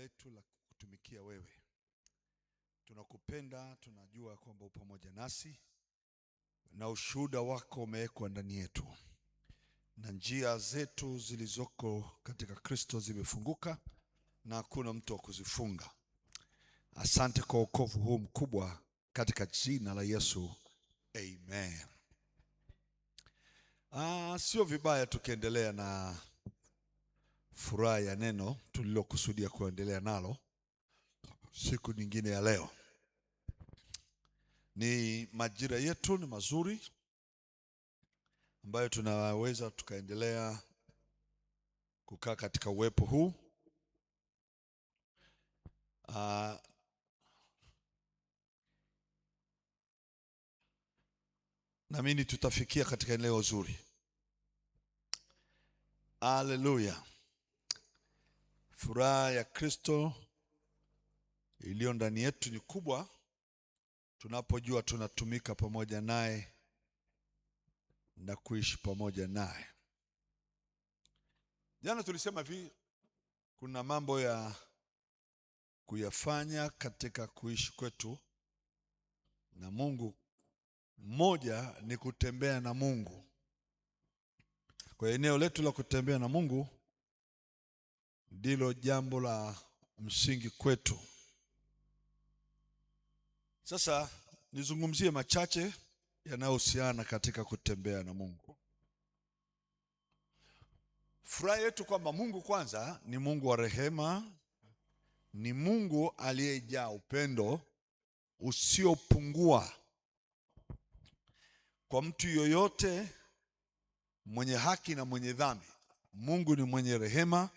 letu la kutumikia wewe. Tunakupenda, tunajua kwamba upo pamoja nasi na ushuhuda wako umewekwa ndani yetu, na njia zetu zilizoko katika Kristo zimefunguka na hakuna mtu wa kuzifunga. Asante kwa wokovu huu mkubwa katika jina la Yesu. Amen. Sio vibaya tukiendelea na furaha ya neno tulilokusudia kuendelea nalo siku nyingine ya leo. Ni majira yetu ni mazuri ambayo tunaweza tukaendelea kukaa katika uwepo huu. Naamini tutafikia katika eneo zuri. Haleluya. Furaha ya Kristo iliyo ndani yetu ni kubwa tunapojua tunatumika pamoja naye na kuishi pamoja naye. Jana tulisema hivi, kuna mambo ya kuyafanya katika kuishi kwetu na Mungu. Moja ni kutembea na Mungu. Kwa eneo letu la kutembea na Mungu ndilo jambo la msingi kwetu. Sasa nizungumzie machache yanayohusiana katika kutembea na Mungu. Furaha yetu kwamba Mungu kwanza ni Mungu wa rehema, ni Mungu aliyejaa upendo usiopungua kwa mtu yoyote mwenye haki na mwenye dhambi. Mungu ni mwenye rehema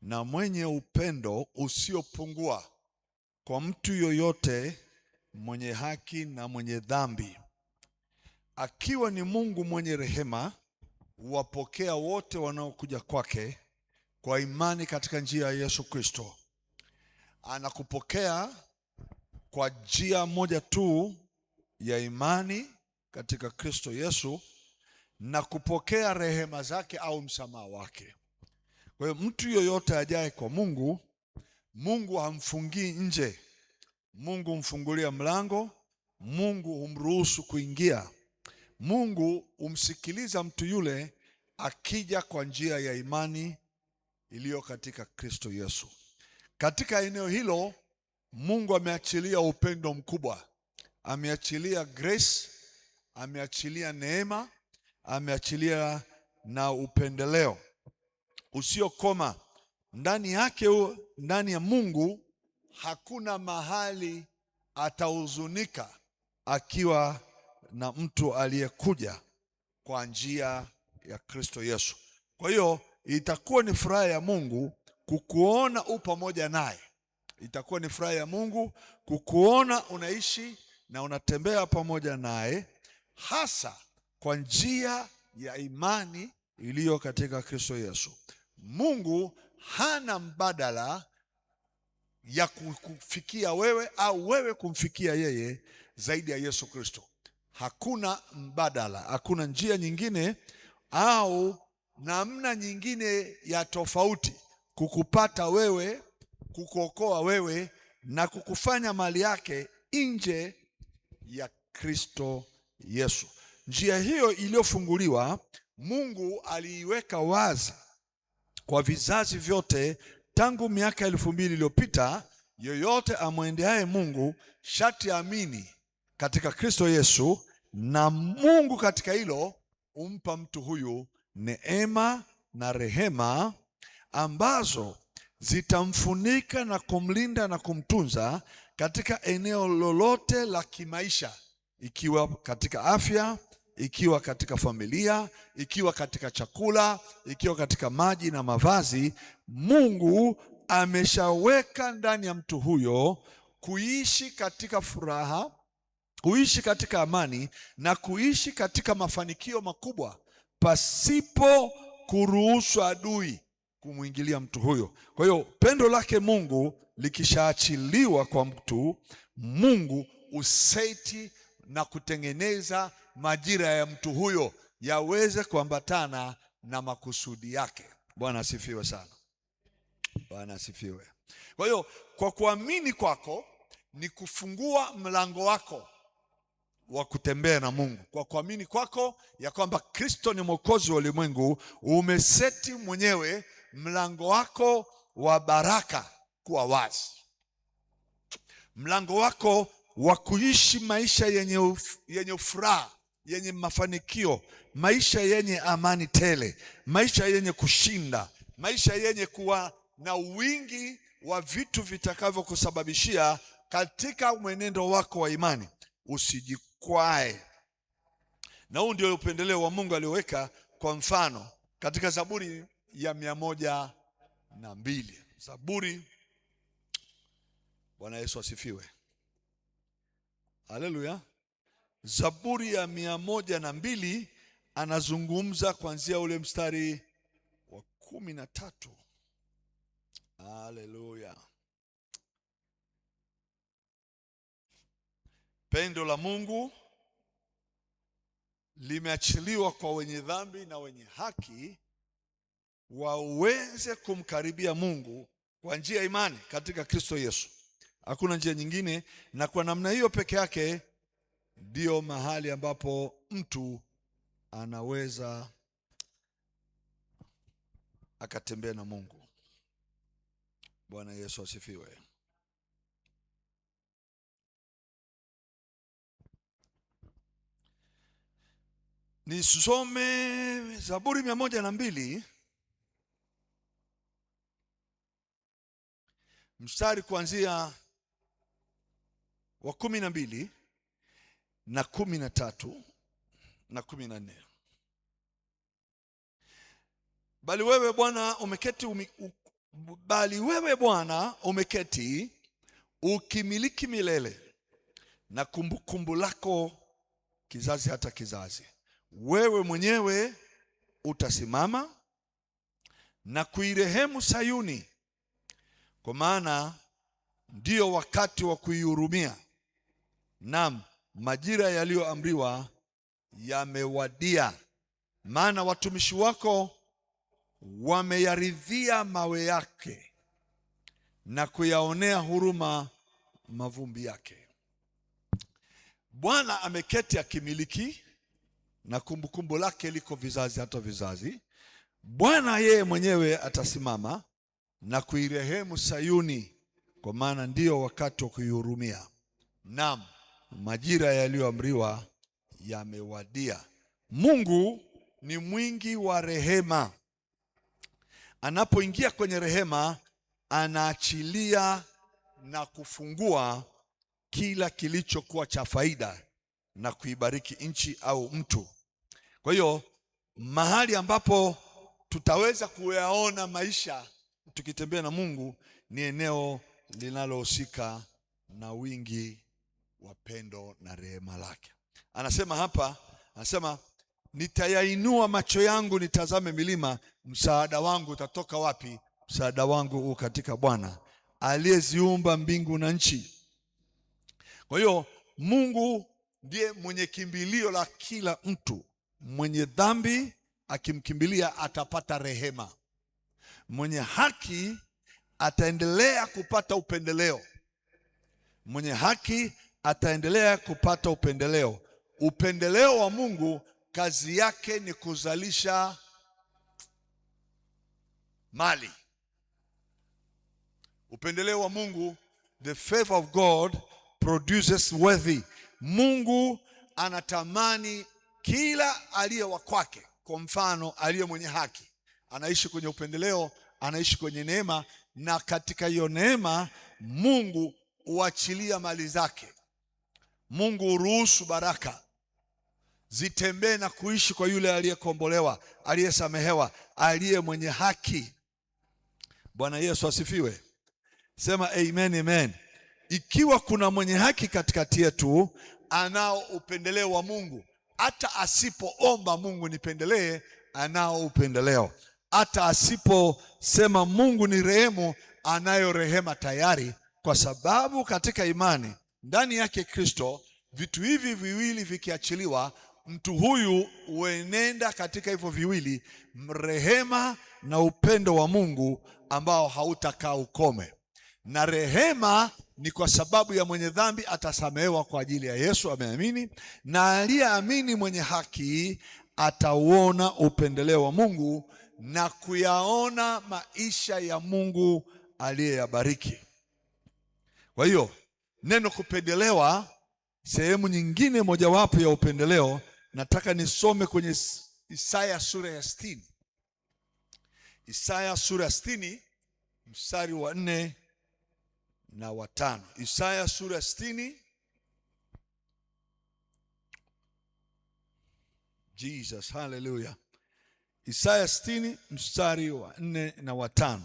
na mwenye upendo usiopungua kwa mtu yoyote mwenye haki na mwenye dhambi. Akiwa ni Mungu mwenye rehema, huwapokea wote wanaokuja kwake kwa imani katika njia ya Yesu Kristo. Anakupokea kwa njia moja tu ya imani katika Kristo Yesu na kupokea rehema zake au msamaha wake. Kwa hiyo mtu yoyote ajaye kwa Mungu, Mungu hamfungii nje. Mungu humfungulia mlango, Mungu humruhusu kuingia. Mungu humsikiliza mtu yule akija kwa njia ya imani iliyo katika Kristo Yesu. Katika eneo hilo Mungu ameachilia upendo mkubwa. Ameachilia grace, ameachilia neema, ameachilia na upendeleo usiokoma. Ndani yake, ndani ya Mungu hakuna mahali atahuzunika akiwa na mtu aliyekuja kwa njia ya Kristo Yesu. Kwa hiyo itakuwa ni furaha ya Mungu kukuona u pamoja naye. Itakuwa ni furaha ya Mungu kukuona unaishi na unatembea pamoja naye, hasa kwa njia ya imani iliyo katika Kristo Yesu. Mungu hana mbadala ya kufikia wewe au wewe kumfikia yeye zaidi ya Yesu Kristo. Hakuna mbadala, hakuna njia nyingine au namna nyingine ya tofauti kukupata wewe, kukuokoa wewe na kukufanya mali yake nje ya Kristo Yesu. Njia hiyo iliyofunguliwa Mungu aliiweka wazi kwa vizazi vyote tangu miaka 2000 iliyopita. Yoyote amwendeaye Mungu sharti amini katika Kristo Yesu, na Mungu katika hilo umpa mtu huyu neema na rehema ambazo zitamfunika na kumlinda na kumtunza katika eneo lolote la kimaisha, ikiwa katika afya, ikiwa katika familia, ikiwa katika chakula, ikiwa katika maji na mavazi. Mungu ameshaweka ndani ya mtu huyo kuishi katika furaha, kuishi katika amani na kuishi katika mafanikio makubwa pasipo kuruhusu adui kumwingilia mtu huyo. Kwa hiyo pendo lake Mungu likishaachiliwa kwa mtu, Mungu useti na kutengeneza majira ya mtu huyo yaweze kuambatana na makusudi yake. Bwana asifiwe sana. Bwana asifiwe. Kwa hiyo kwa kuamini kwako ni kufungua mlango wako wa kutembea na Mungu. Kwa kuamini kwako ya kwamba Kristo ni mwokozi wa ulimwengu, umeseti mwenyewe mlango wako wa baraka kuwa wazi, mlango wako wa kuishi maisha yenye furaha, yenye mafanikio, maisha yenye amani tele, maisha yenye kushinda, maisha yenye kuwa na wingi wa vitu vitakavyokusababishia katika mwenendo wako wa imani usijikwae. Na huu ndio upendeleo wa Mungu alioweka. Kwa mfano katika Zaburi ya 102, Zaburi, Bwana Yesu asifiwe, haleluya. Zaburi ya 102 anazungumza kuanzia ule mstari wa 13. Haleluya. Pendo la Mungu limeachiliwa kwa wenye dhambi na wenye haki waweze kumkaribia Mungu kwa njia ya imani katika Kristo Yesu. Hakuna njia nyingine, na kwa namna hiyo peke yake ndio mahali ambapo mtu anaweza akatembea na Mungu. Bwana Yesu asifiwe. Nisome Zaburi 102 mstari kuanzia wa 12 na 13 na 14. Bali wewe Bwana umeketi ukimiliki milele, na kumbukumbu lako kizazi hata kizazi. Wewe mwenyewe utasimama na kuirehemu Sayuni, kwa maana ndio wakati wa kuihurumia, naam, majira yaliyoamriwa yamewadia. Maana watumishi wako wameyaridhia mawe yake na kuyaonea huruma mavumbi yake. Bwana ameketi akimiliki, na kumbukumbu lake liko vizazi hata vizazi. Bwana yeye mwenyewe atasimama na kuirehemu Sayuni, kwa maana ndio wakati wa kuihurumia, naam, majira yaliyoamriwa yamewadia. Mungu ni mwingi wa rehema. Anapoingia kwenye rehema, anaachilia na kufungua kila kilichokuwa cha faida na kuibariki nchi au mtu. Kwa hiyo mahali ambapo tutaweza kuyaona maisha tukitembea na Mungu ni eneo linalohusika na wingi wa pendo na rehema lake. Anasema hapa, anasema nitayainua macho yangu nitazame milima, msaada wangu utatoka wapi? Msaada wangu u katika Bwana aliyeziumba mbingu na nchi. Kwa hiyo Mungu ndiye mwenye kimbilio la kila mtu. Mwenye dhambi akimkimbilia atapata rehema. Mwenye haki ataendelea kupata upendeleo. Mwenye haki ataendelea kupata upendeleo. Upendeleo wa Mungu kazi yake ni kuzalisha mali. Upendeleo wa Mungu, the favor of God produces worthy. Mungu anatamani kila aliye wa kwake. Kwa mfano, aliye mwenye haki anaishi kwenye upendeleo, anaishi kwenye neema, na katika hiyo neema Mungu huachilia mali zake. Mungu huruhusu baraka zitembee na kuishi kwa yule aliyekombolewa, aliyesamehewa, aliye mwenye haki. Bwana Yesu asifiwe. Sema amen, amen. Ikiwa kuna mwenye haki katikati yetu, anao upendeleo wa Mungu. Hata asipoomba Mungu nipendelee, anao upendeleo. Hata asiposema Mungu ni rehemu, anayo rehema tayari, kwa sababu katika imani ndani yake Kristo, vitu hivi viwili vikiachiliwa, mtu huyu huenenda katika hivyo viwili, rehema na upendo wa Mungu ambao hautakaa ukome. Na rehema ni kwa sababu ya mwenye dhambi atasamehewa kwa ajili ya Yesu, ameamini, na aliyeamini mwenye haki atauona upendeleo wa Mungu na kuyaona maisha ya Mungu aliyeyabariki. Kwa hiyo neno kupendelewa, sehemu nyingine mojawapo ya upendeleo, nataka nisome kwenye Isaya sura ya 60. Isaya sura ya 60 mstari wa 4 na wa 5. Isaya sura ya 60. Jesus, hallelujah. Isaya 60 mstari wa 4 na wa 5.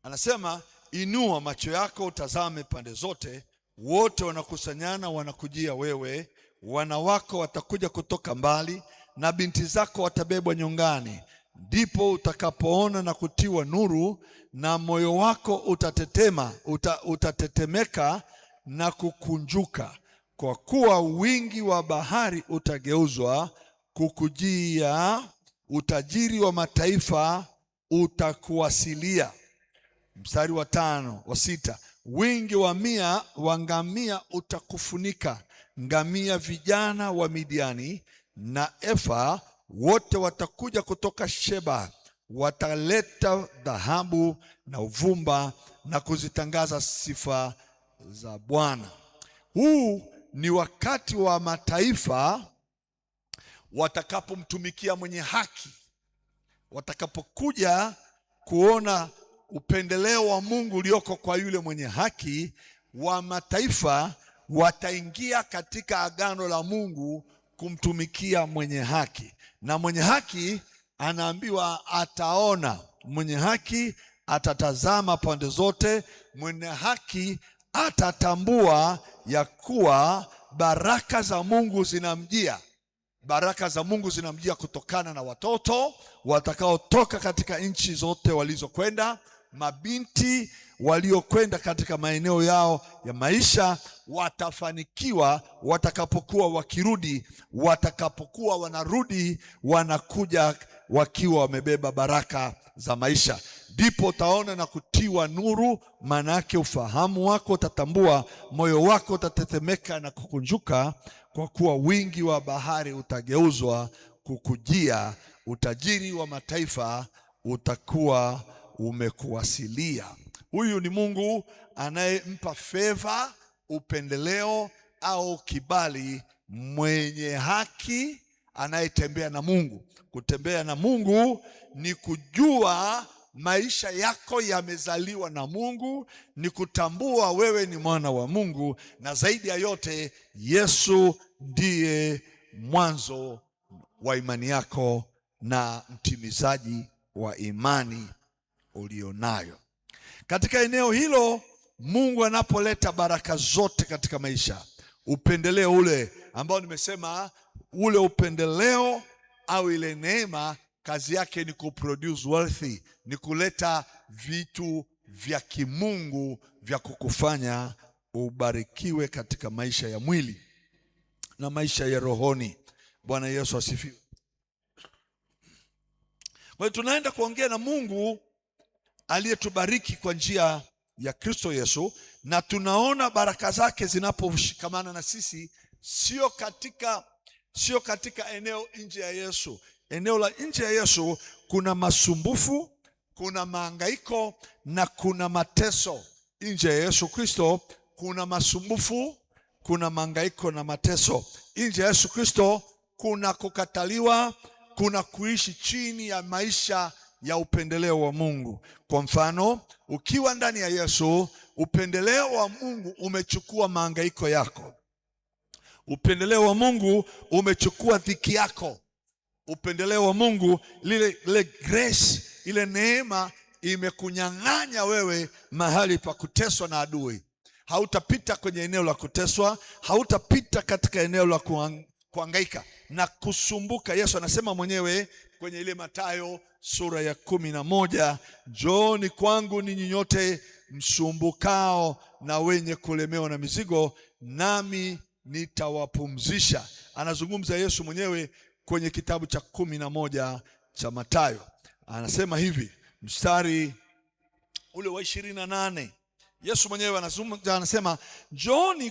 Anasema, inua macho yako utazame pande zote, wote wanakusanyana wanakujia wewe, wana wako watakuja kutoka mbali, na binti zako watabebwa nyongani. Ndipo utakapoona na kutiwa nuru, na moyo wako utatetemeka na kukunjuka, kwa kuwa wingi wa bahari utageuzwa kukujia, utajiri wa mataifa utakuwasilia. Mstari wa 5 wa 6, wingi wa ngamia utakufunika, ngamia vijana wa Midiani na Efa wote watakuja kutoka Sheba, wataleta dhahabu na uvumba na kuzitangaza sifa za Bwana. Huu ni wakati wa mataifa watakapomtumikia mwenye haki, watakapokuja kuona upendeleo wa Mungu ulioko kwa yule mwenye haki. Wa mataifa wataingia katika agano la Mungu kumtumikia mwenye haki, na mwenye haki anaambiwa ataona, mwenye haki atatazama pande zote, mwenye haki atatambua ya kuwa baraka za Mungu zinamjia. Baraka za Mungu zinamjia kutokana na watoto watakaotoka katika nchi zote walizokwenda, mabinti waliokwenda katika maeneo yao ya maisha watafanikiwa watakapokuwa wakirudi. Watakapokuwa wanarudi, wanakuja wakiwa wamebeba baraka za maisha. Ndipo utaona na kutiwa nuru, maana yake ufahamu wako utatambua, moyo wako utatetemeka na kukunjuka, kwa kuwa wingi wa bahari utageuzwa kukujia, utajiri wa mataifa utakuwa umekuwasilia. Huyu ni Mungu anayempa favor, upendeleo au kibali mwenye haki anayetembea na Mungu. Kutembea na Mungu ni kujua maisha yako yamezaliwa na Mungu, ni kutambua wewe ni mwana wa Mungu, na zaidi ya yote Yesu ndiye mwanzo wa imani yako na mtimizaji wa imani ulionayo. Katika eneo hilo Mungu anapoleta baraka zote katika maisha, upendeleo ule ambao nimesema, ule upendeleo au ile neema, kazi yake ni kuproduce wealthy, ni kuleta vitu vya kimungu vya kukufanya ubarikiwe katika maisha ya mwili na maisha ya rohoni. Bwana Yesu asifiwe. Kwa hiyo tunaenda kuongea na Mungu aliyetubariki kwa njia ya Kristo Yesu, na tunaona baraka zake zinaposhikamana na sisi, sio katika eneo nje ya Yesu. Eneo la nje ya Yesu kuna masumbufu, kuna mahangaiko na kuna mateso. Nje ya Yesu Kristo kuna masumbufu, kuna mahangaiko na mateso. Nje ya Yesu Kristo kuna kukataliwa, kuna kuishi chini ya maisha ya upendeleo wa Mungu. Kwa mfano, ukiwa ndani ya Yesu, upendeleo wa Mungu umechukua mahangaiko yako. Upendeleo wa Mungu umechukua dhiki yako. Upendeleo wa Mungu, ile grace, ile neema imekunyang'anya wewe mahali pa kuteswa na adui. Hautapita kwenye eneo la kuteswa, hautapita katika eneo la kuhangaika na kusumbuka. Yesu anasema mwenyewe kwenye ile Mathayo sura ya 11, njooni kwangu ninyi nyote msumbukao na wenye kulemewa na mizigo, nami nitawapumzisha. Anazungumza Yesu mwenyewe kwenye kitabu cha 11 cha Mathayo. anasema hivi, mstari ule wa 28, Yesu mwenyewe anazungumza, anasema njooni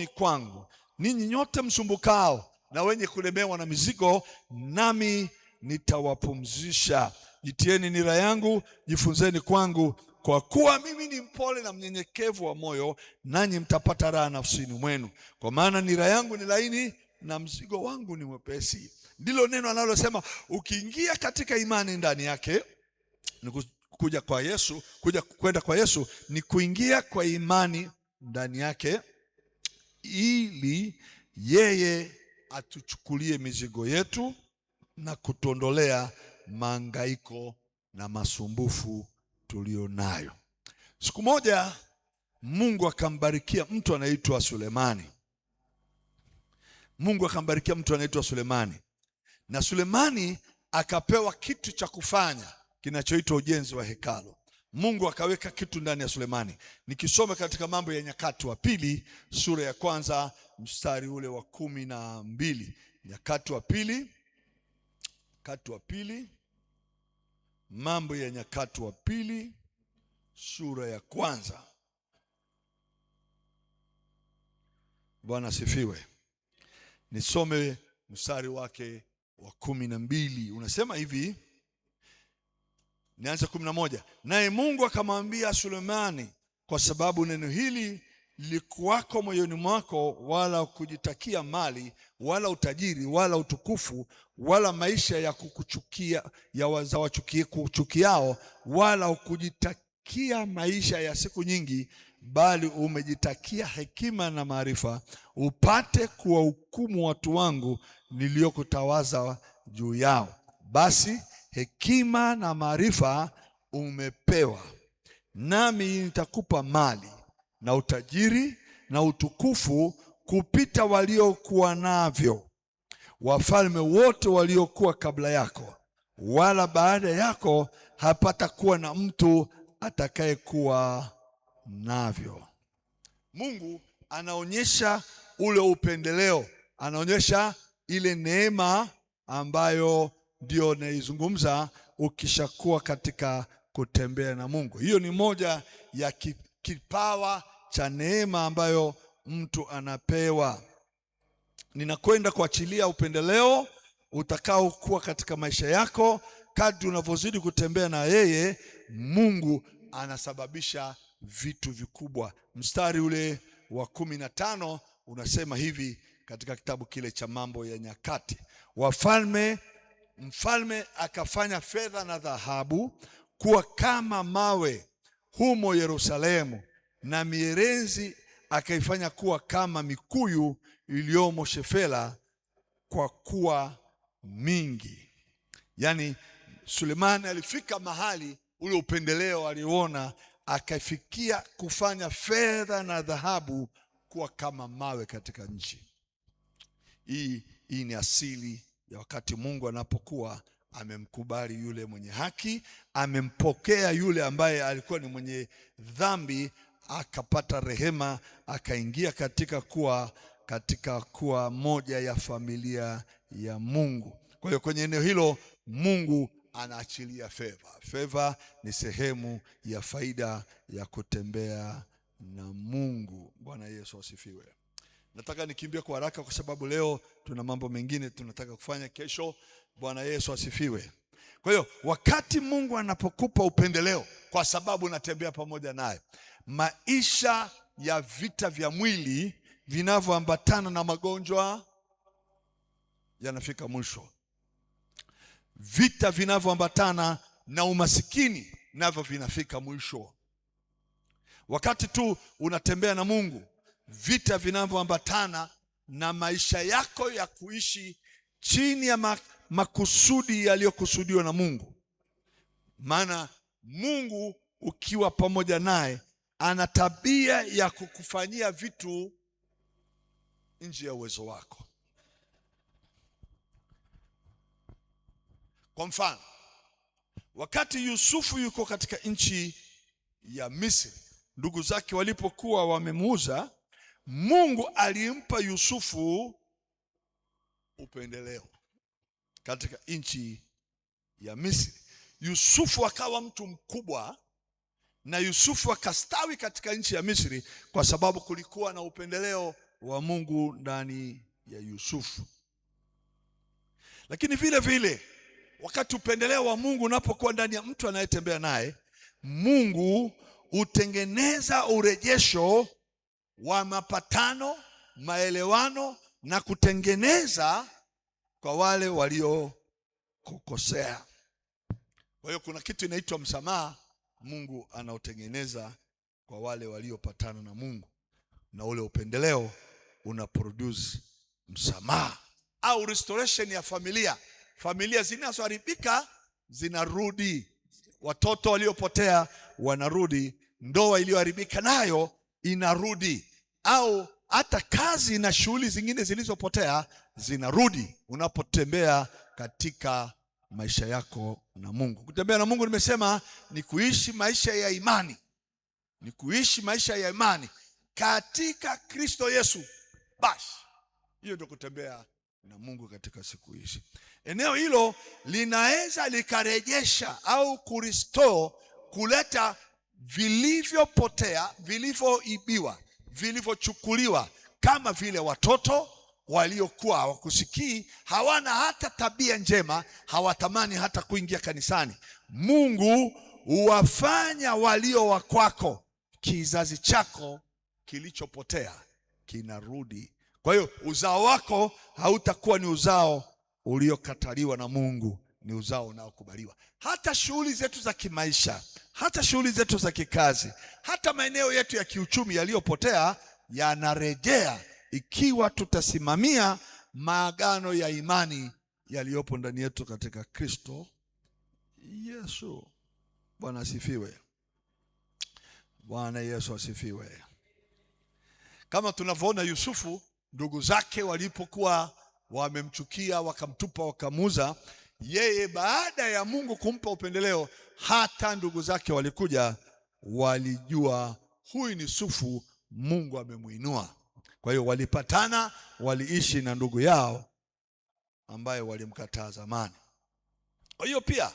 kwangu ninyi nyote msumbukao na wenye kulemewa na mizigo, nami nitawapumzisha. Jitieni nira yangu, jifunzeni kwangu, kwa kuwa mimi ni mpole na mnyenyekevu wa moyo, nanyi mtapata raha nafsini mwenu, kwa maana nira yangu ni laini na mzigo wangu ni mwepesi. Ndilo neno analosema ukiingia katika imani ndani yake, ni kwenda kwa Yesu ni kuingia kwa imani ndani yake, ili yeye atuchukulie mizigo yetu na kutuondolea mahangaiko na masumbufu tulio nayo. Siku moja Mungu akambarikia mtu anaitwa Sulemani. Na Sulemani akapewa kitu cha kufanya kinachoitwa ujenzi wa hekalu. Mungu akaweka kitu ndani ya Sulemani. Nikisoma katika Mambo ya Nyakati wa Pili sura ya 1 mstari ule wa 12. Nyakati wa Pili, Mambo ya Nyakati wa Pili sura ya 1. Bwana asifiwe. Nisome mstari wake wa 12. Unasema hivi, nianze 11. Naye Mungu akamwambia Sulemani, kwa sababu neno hili lilikuwako moyoni mwako, wala kujitakia mali wala utajiri wala utukufu wala maisha ya kukuchukia ya kuchukiao, wala kujitakia maisha ya siku nyingi, bali umejitakia hekima na maarifa, upate kuwahukumu watu wangu niliokutawaza juu yao. Basi hekima na maarifa umepewa, nami nitakupa mali na utajiri na utukufu kupita waliokuwa navyo wafalme wote waliokuwa kabla yako, wala baada yako hapata kuwa na mtu atakayekuwa navyo. Mungu anaonyesha ule upendeleo, anaonyesha ile neema ambayo ndio naizungumza ukishakuwa katika kutembea na Mungu. Hiyo ni moja ya kipawa cha neema ambayo mtu anapewa. Ninakwenda kuachilia upendeleo utakao kuwa katika maisha yako. Kadri unavyozidi kutembea na yeye, Mungu anasababisha vitu vikubwa. Mstari ule wa 15 unasema hivi katika kitabu kile cha Mambo ya Nyakati. Mfalme akafanya fedha na dhahabu kuwa kama mawe humo Yerusalemu, na mierezi akaifanya kuwa kama mikuyu iliyomo Shefela, kwa kuwa mingi. Yaani Sulemani alifika mahali ule upendeleo aliona, akafikia kufanya fedha na dhahabu kuwa kama mawe katika nchi. Hii ni asili ya wakati Mungu anapokuwa amemkubali yule mwenye haki, amempokea yule ambaye alikuwa ni mwenye dhambi, akapata rehema, akaingia katika kuwa moja ya familia ya Mungu. Kwa hiyo kwenye eneo hilo Mungu anaachilia favor. Favor ni sehemu ya faida ya kutembea na Mungu. Bwana Yesu asifiwe. Nataka nikimbie kwa haraka kwa sababu leo tuna mambo mengine tunataka kufanya kesho. Bwana Yesu asifiwe. Kwa hiyo wakati Mungu anapokupa upendeleo, kwa sababu unatembea pamoja naye, maisha ya vita vya mwili vinavyoambatana na magonjwa yanafika mwisho. Vita vinavyoambatana na umasikini navyo vinafika mwisho. Wakati tu unatembea na Mungu, vita vinavyoambatana na maisha yako ya kuishi chini ya makusudi yaliyokusudiwa na Mungu. Maana Mungu ukiwa pamoja naye ana tabia ya kukufanyia vitu nje ya uwezo wako. Kwa mfano, wakati Yusufu yuko katika nchi ya Misri, ndugu zake walipokuwa wamemuuza, Mungu alimpa Yusufu upendeleo katika nchi ya Misri. Yusufu akawa mtu mkubwa, na Yusufu akastawi katika nchi ya Misri kwa sababu kulikuwa na upendeleo wa Mungu ndani ya Yusufu. Lakini vile vile wakati upendeleo wa Mungu unapokuwa ndani ya mtu anayetembea naye, Mungu hutengeneza urejesho wa mapatano, maelewano na kutengeneza kwa wale waliokukosea. Kwa hiyo kuna kitu inaitwa msamaha, Mungu anaotengeneza kwa wale waliopatana na Mungu, na ule upendeleo una produce msamaha au restoration ya familia. Familia zinazoharibika zinarudi, watoto waliopotea wanarudi, ndoa iliyoharibika nayo inarudi, au hata kazi na shughuli zingine zilizopotea zinarudi unapotembea katika maisha yako na Mungu. Kutembea na Mungu nimesema ni kuishi maisha ya imani, ni kuishi maisha ya imani katika Kristo Yesu. Basi hiyo ndio kutembea na Mungu katika siku hizi. Eneo hilo linaweza likarejesha au kurestore, kuleta vilivyopotea, vilivyoibiwa, vilivyochukuliwa, kama vile watoto waliokuwa hawakusikii, hawana hata tabia njema, hawatamani hata kuingia kanisani. Mungu huwafanya walio wa kwako, kizazi chako kilichopotea kinarudi. Kwa hiyo uzao wako hautakuwa ni uzao uliokataliwa na Mungu, ni uzao unaokubaliwa. Hata shughuli zetu za kimaisha, hata shughuli zetu za kikazi, hata maeneo yetu ya kiuchumi yaliyopotea yanarejea ikiwa tutasimamia maagano ya imani yaliyopo ndani yetu katika Kristo Yesu. Bwana asifiwe. Bwana Yesu asifiwe. Kama tunavyoona Yusufu, ndugu zake walipokuwa wamemchukia, wakamtupa, wakamuuza, yeye baada ya Mungu kumpa upendeleo, hata ndugu zake walikuja, walijua huyu ni Yusufu, Mungu amemuinua. Kwa hiyo walipatana, waliishi na ndugu yao ambaye walimkataa zamani. Kwa hiyo pia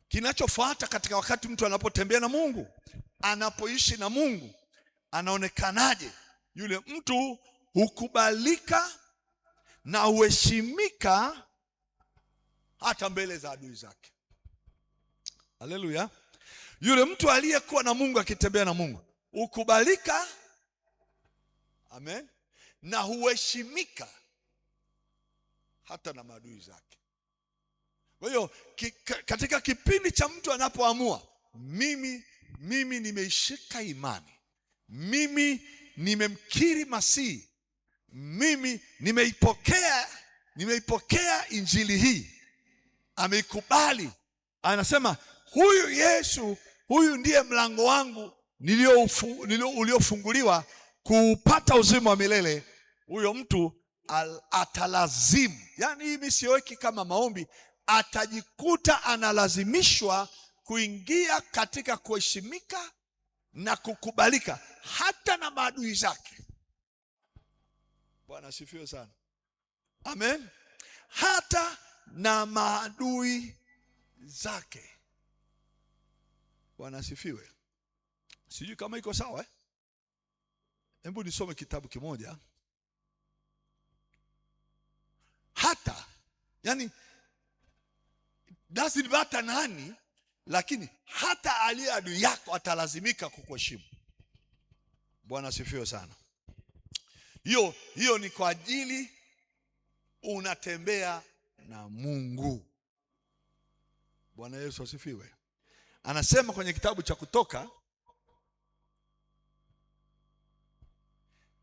kinachofuata katika wakati mtu anapotembea na Mungu, anapoishi na Mungu, anaonekanaje? Yule mtu hukubalika na uheshimika hata mbele za adui zake. Haleluya. Yule mtu aliyekuwa na Mungu, akitembea na Mungu, hukubalika, amen, na huheshimika hata na maadui zake. Kwa hiyo katika kipindi cha mtu anapoamua, mimi nimeishika imani, mimi nimemkiri Masihi, mimi nimeipokea injili hii, ameikubali, anasema huyu Yesu, huyu ndiye mlango wangu uliofunguliwa kupata uzima wa milele. Huyo mtu atalazimu, yani mimi siweki kama maombi, atajikuta analazimishwa kuingia katika kuheshimika na kukubalika hata na maadui zake. Bwana asifiwe sana. Amen. Hata na maadui zake. Bwana asifiwe. Sijui kama iko sawa eh? Hebu nisome kitabu kimoja. Hata, yani doesn't matter nani, lakini hata aliye adui yako atalazimika kukuheshimu. Bwana asifiwe sana. Hiyo ni kwa ajili unatembea na Mungu. Bwana Yesu asifiwe. Anasema kwenye kitabu cha Kutoka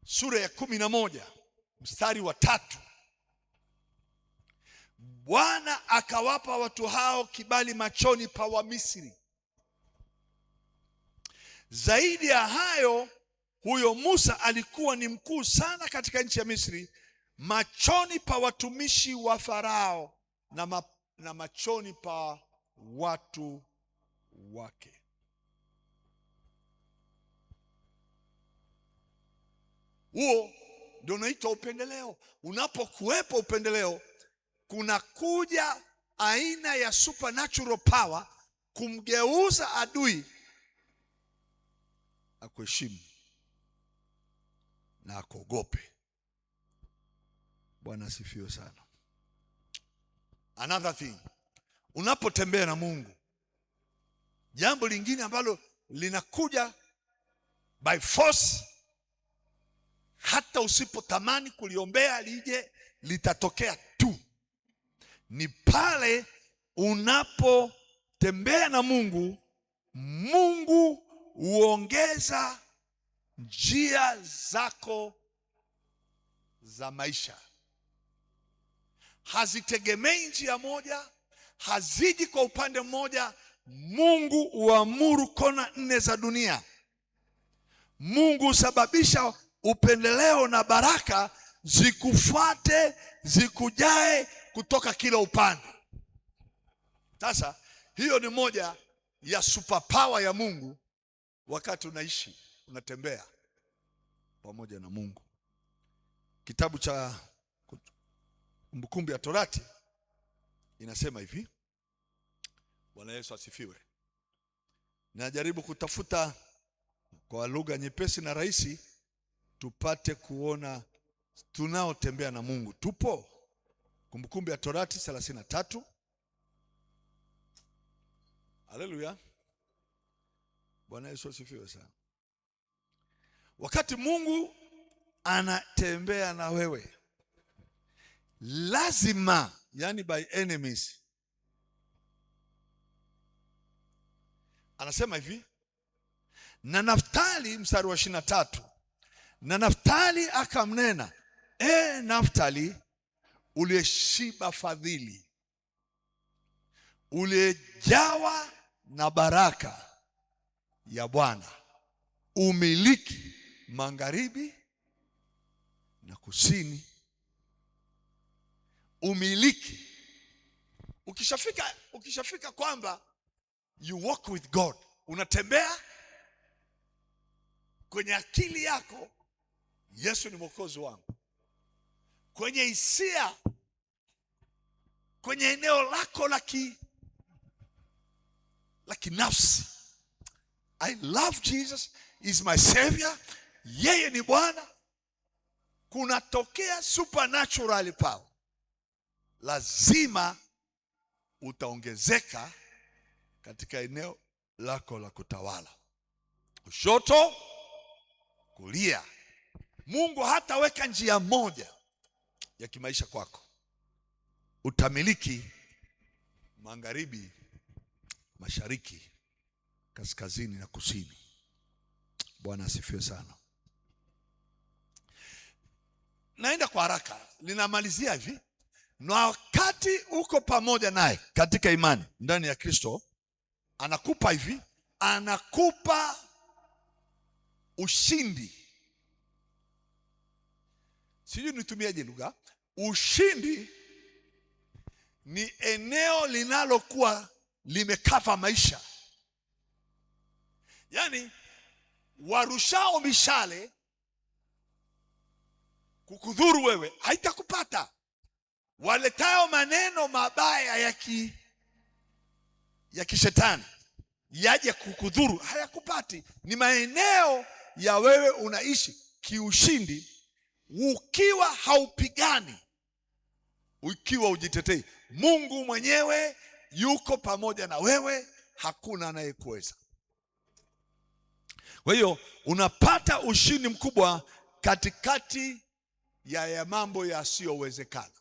sura ya 11 mstari wa 3, Bwana akawapa watu hao kibali machoni pa Wamisri. Zaidi ya hayo, huyo Musa alikuwa ni mkuu sana katika nchi ya Misri, machoni pa watumishi wa Farao na machoni pa watu wake. Huo ndio unaitwa upendeleo. Unapokuwepo upendeleo, kuna kuja aina ya supernatural power kumgeuza adui akuheshimu na akuogope. Bwana asifiwe sana. Another thing, unapotembea na Mungu, jambo lingine ambalo linakuja by force, hata usipotamani kuliombea lije, litatokea tu, ni pale unapotembea na Mungu. Mungu huongeza njia zako za maisha. Hazitegemei njia moja, haziji kwa upande mmoja. Mungu huamuru kona 4 za dunia. Mungu husababisha upendeleo na baraka zikufuate, zikujae kutoka kila upande. Sasa hiyo ni moja ya superpower ya Mungu wakati unaishi, unatembea pamoja na Mungu. Kitabu cha Kumbukumbu ya Torati inasema hivi. Bwana Yesu asifiwe. Najaribu kutafuta kwa lugha nyepesi na rahisi tupate kuona tunaotembea na Mungu tupo. Kumbukumbu ya Torati 33. Haleluya. Bwana Yesu asifiwe sana. Wakati Mungu anatembea na wewe, lazima, yani by enemies, anasema hivi, na Naftali, mstari wa 23, na Naftali akamnena, Naftali, uliyeshiba fadhili, uliyejawa na baraka ya Bwana, umiliki magharibi na kusini. Umiliki. Ukishafika kwamba you walk with God, unatembea kwenye akili yako, Yesu ni mwokozi wangu. Kwenye hisia, kwenye eneo lako la kinafsi, I love Jesus, is my savior, yeye ni Bwana. Kunatokea supernatural power. Lazima utaongezeka katika eneo lako la kutawala, kushoto, kulia. Mungu hataweka njia moja ya kimaisha kwako. Utamiliki magharibi, mashariki, kaskazini na kusini. Bwana asifiwe sana. Naenda kwa haraka, ninamalizia hivi. Na wakati uko pamoja naye katika imani ndani ya Kristo, anakupa hivi, anakupa ushindi. Sijui nitumiaje lugha. Ushindi ni eneo linalokuwa limekava maisha. Yani warushao mishale kukudhuru wewe haitakupata. Waletao maneno mabaya ya kishetani yaje kukudhuru hayakupati. Ni maeneo ya wewe unaishi kiushindi, ukiwa haupigani, ukiwa ujitetei. Mungu mwenyewe yuko pamoja na wewe, hakuna anayekuweza. Kwa hiyo unapata ushindi mkubwa katikati ya mambo yasiyowezekana.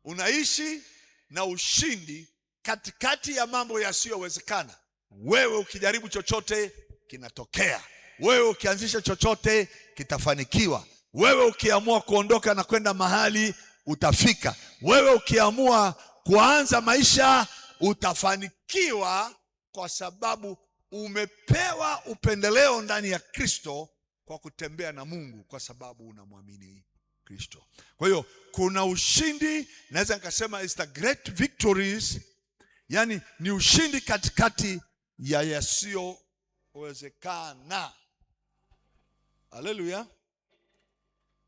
Unaishi na ushindi katikati ya mambo yasiyowezekana. Wewe ukijaribu chochote kinatokea. Wewe ukianzisha chochote kitafanikiwa. Wewe ukiamua kuondoka na kwenda mahali utafika. Wewe ukiamua kuanza maisha utafanikiwa, kwa sababu umepewa upendeleo ndani ya Kristo kwa kutembea na Mungu, kwa sababu unamwamini Kristo. Kwa hiyo kuna ushindi, naweza nikasema is the great victories, yani ni ushindi katikati ya yasiyowezekana. Haleluya.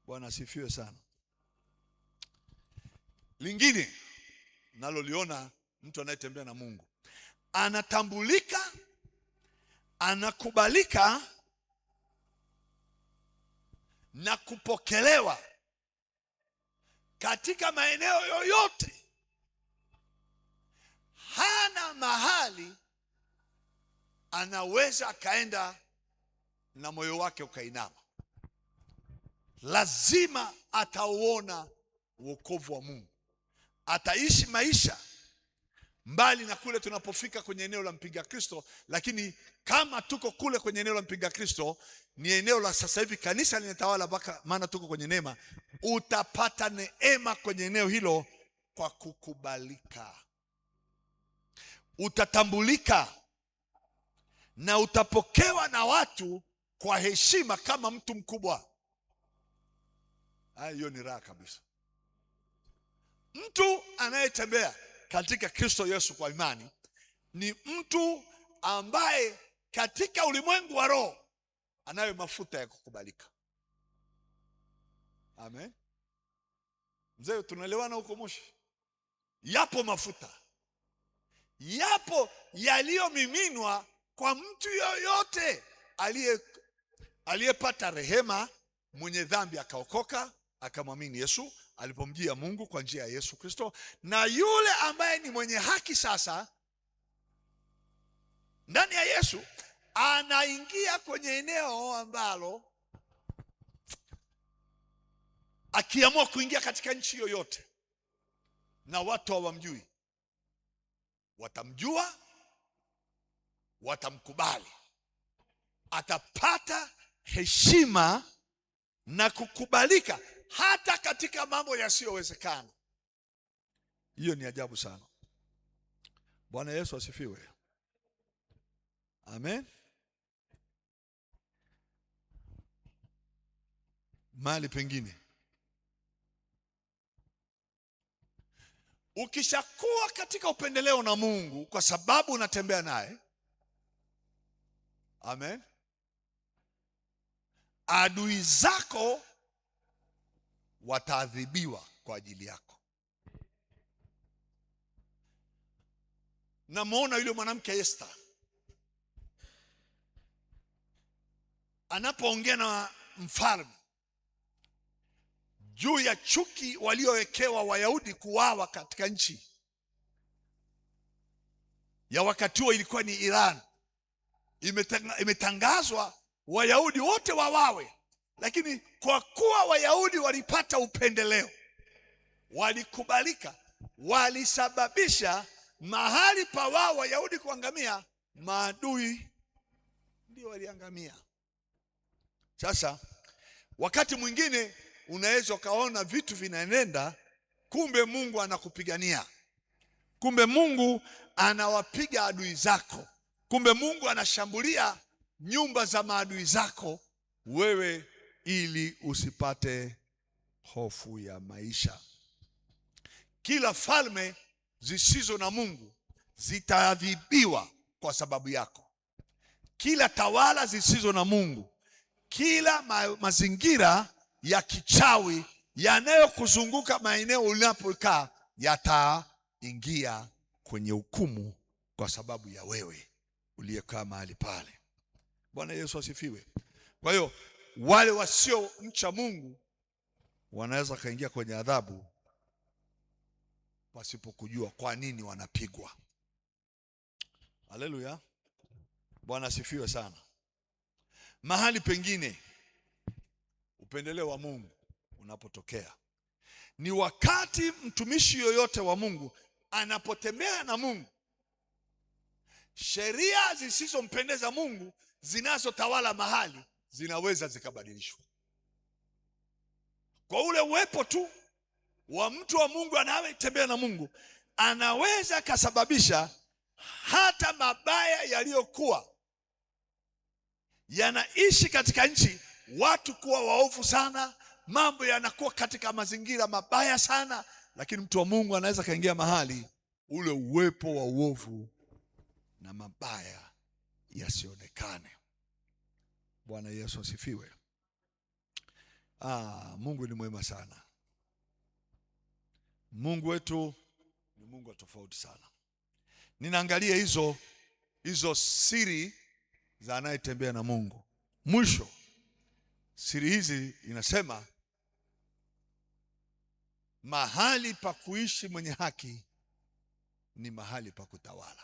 Bwana asifiwe sana. Lingine, naloliona mtu anayetembea na Mungu. Anatambulika, anakubalika na kupokelewa katika maeneo yoyote. Hana mahali anaweza akaenda na moyo wake ukainama. Lazima atauona wokovu wa Mungu. Ataishi maisha mbali na kule tunapofika kwenye eneo la mpinga Kristo. Lakini kama tuko kule kwenye eneo la mpinga Kristo, ni eneo la sasa hivi kanisa linatawala mpaka, maana tuko kwenye neema. Utapata neema kwenye eneo hilo kwa kukubalika. Utatambulika na utapokewa na watu kwa heshima kama mtu mkubwa. Hiyo ni raha kabisa. Mtu anayetembea katika Kristo Yesu kwa imani ni mtu ambaye katika ulimwengu wa roho anayo mafuta ya kukubalika. Amen. Mzee, tunaelewana huko Moshi? Yapo mafuta, yapo yaliyomiminwa kwa mtu yoyote aliyepata rehema, mwenye dhambi akaokoka, akamwamini Yesu alipomjia Mungu kwa njia ya Yesu Kristo. Na yule ambaye ni mwenye haki sasa ndani ya Yesu anaingia kwenye eneo ambalo akiamua kuingia katika nchi yoyote na watu hawamjui, watamjua, watamkubali, atapata heshima na kukubalika hata katika mambo yasiyowezekana. Hiyo ni ajabu sana. Bwana Yesu asifiwe. Amen. Mahali pengine, ukishakuwa katika upendeleo na Mungu kwa sababu unatembea naye, amen, adui zako wataadhibiwa kwa ajili yako. Namuona yule mwanamke Esther anapoongea na mfalme juu ya chuki waliowekewa Wayahudi kuwawa katika nchi ya wakati huo, ilikuwa ni Iran. Imetangazwa Wayahudi wote wawawe, lakini kwa kuwa Wayahudi walipata upendeleo, walikubalika, walisababisha mahali pa wao Wayahudi kuangamia, maadui ndio waliangamia. Sasa wakati mwingine unaweza ukaona vitu vinaenenda, kumbe Mungu anakupigania, kumbe Mungu anawapiga adui zako, kumbe Mungu anashambulia nyumba za maadui zako wewe, ili usipate hofu ya maisha. Kila falme zisizo na Mungu zitaadhibiwa kwa sababu yako. Kila tawala zisizo na Mungu, kila mazingira ya kichawi yanayokuzunguka maeneo unapokaa yataingia kwenye hukumu kwa sababu ya wewe uliyekaa mahali pale. Bwana Yesu asifiwe. Kwa hiyo wale wasio mcha Mungu wanaweza kaingia kwenye adhabu wasipokujua kwa nini wanapigwa. Haleluya. Bwana asifiwe sana. Mahali pengine upendeleo wa Mungu unapotokea ni wakati mtumishi yoyote wa Mungu anapotembea na Mungu, sheria zisizompendeza Mungu zinazotawala mahali zinaweza zikabadilishwa. Kwa ule uwepo tu wa mtu wa Mungu anayetembea na Mungu, anaweza kasababisha hata mabaya yaliyokuwa yanaishi katika nchi, watu kuwa waovu sana, mambo yanakuwa katika mazingira mabaya sana, lakini mtu wa Mungu anaweza kaingia mahali ule uwepo wa uovu na mabaya yasionekane. Bwana Yesu asifiwe. Mungu ni mwema sana. Mungu wetu ni Mungu wa tofauti sana. Ninaangalia hizo siri za anayetembea na Mungu. Mwisho, siri hizi inasema mahali pa kuishi mwenye haki ni mahali pa kutawala.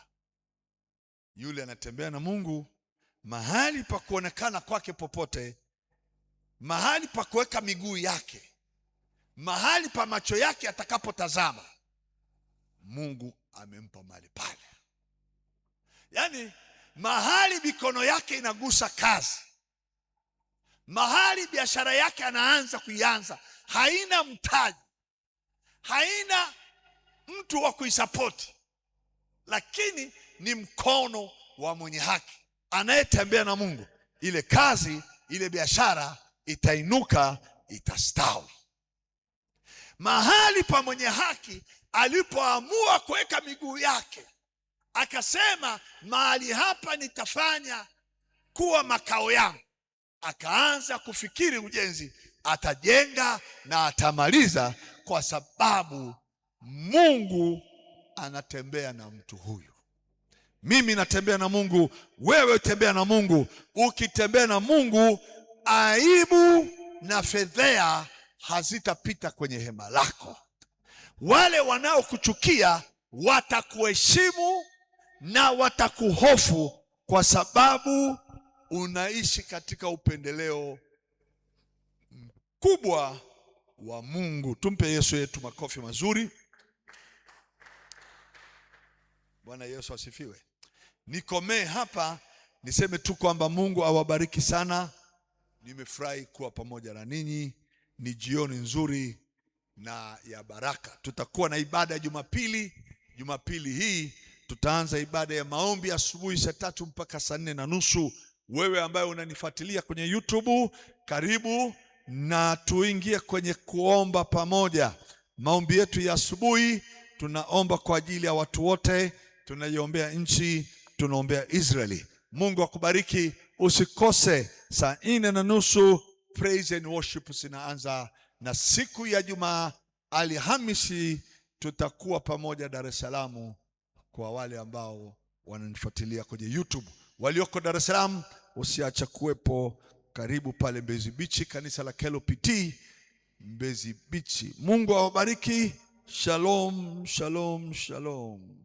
Yule anatembea na Mungu, mahali pa kuonekana kwake popote, mahali pa kuweka miguu yake, mahali pa macho yake atakapotazama, Mungu amempa mahali pale. Yaani mahali mikono yake inagusa kazi, mahali biashara yake anaanza kuianza, haina mtaji, haina mtu wa kuisapoti, lakini ni mkono wa mwenye haki anayetembea na Mungu. Ile kazi, ile biashara itainuka, itastawi. Mahali pa mwenye haki alipoamua kuweka miguu yake, akasema mahali hapa nitafanya kuwa makao yangu, akaanza kufikiri ujenzi, atajenga na atamaliza, kwa sababu Mungu anatembea na mtu huyu. Mimi natembea na Mungu, wewe tembea na Mungu. Ukitembea na Mungu, aibu na fedhea hazitapita kwenye hema lako. Wale wanaokuchukia watakuheshimu na watakuhofu, kwa sababu unaishi katika upendeleo mkubwa wa Mungu. Tumpe Yesu yetu makofi mazuri. Bwana Yesu asifiwe. Nikomee hapa, niseme tu kwamba Mungu awabariki sana. Nimefurahi kuwa pamoja na ninyi. Ni jioni nzuri na ya baraka. Tutakuwa na ibada ya Jumapili. Jumapili hii tutaanza ibada ya maombi asubuhi saa 3 mpaka saa 4:30. Wewe ambaye unanifuatilia kwenye YouTube, karibu na tuingie kwenye kuomba pamoja. Maombi yetu ya asubuhi, tunaomba kwa ajili ya watu wote, tunaiombea nchi, tunaombea Israeli. Mungu akubariki. Usikose saa 4:30 praise and worship zinaanza, na siku ya Alhamisi tutakuwa pamoja Dar es Salaam. Kwa wale ambao wananifuatilia kwenye YouTube, walioko Dar es Salaam, usiache kuwepo karibu pale Mbezi Beach, kanisa la KLPT Mbezi Beach. Mungu awabariki. Shalom, shalom, shalom.